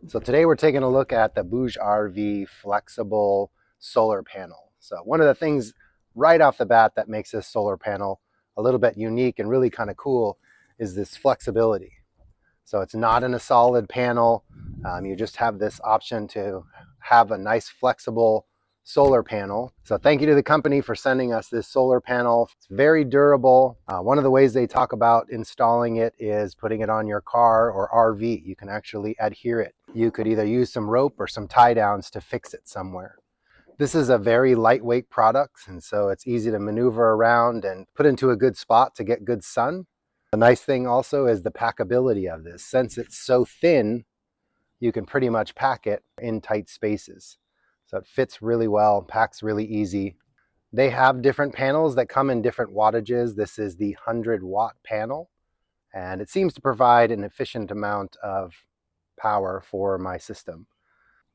So today we're taking a look at the BougeRV flexible solar panel. So one of the things right off the bat that makes this solar panel a little bit unique and really kind of cool is this flexibility. So it's not in a solid panel. You just have this option to have a nice flexible solar panel. So thank you to the company for sending us this solar panel. It's very durable. One of the ways they talk about installing it is putting it on your car or RV. You can actually adhere it. You could either use some rope or some tie downs to fix it somewhere. This is a very lightweight product, and so it's easy to maneuver around and put into a good spot to get good sun. The nice thing also is the packability of this. Since it's so thin, you can pretty much pack it in tight spaces. So it fits really well, packs really easy. They have different panels that come in different wattages. This is the 100-watt panel, and it seems to provide an efficient amount of power for my system.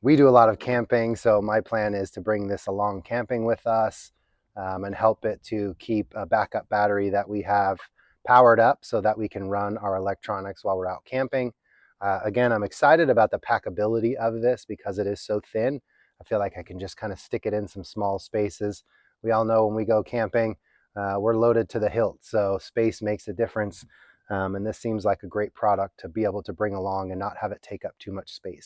We do a lot of camping, so my plan is to bring this along camping with us and help it to keep a backup battery that we have powered up so that we can run our electronics while we're out camping. Again, I'm excited about the packability of this because it is so thin. I feel like I can just kind of stick it in some small spaces. We all know when we go camping, we're loaded to the hilt, so space makes a difference. And this seems like a great product to be able to bring along and not have it take up too much space.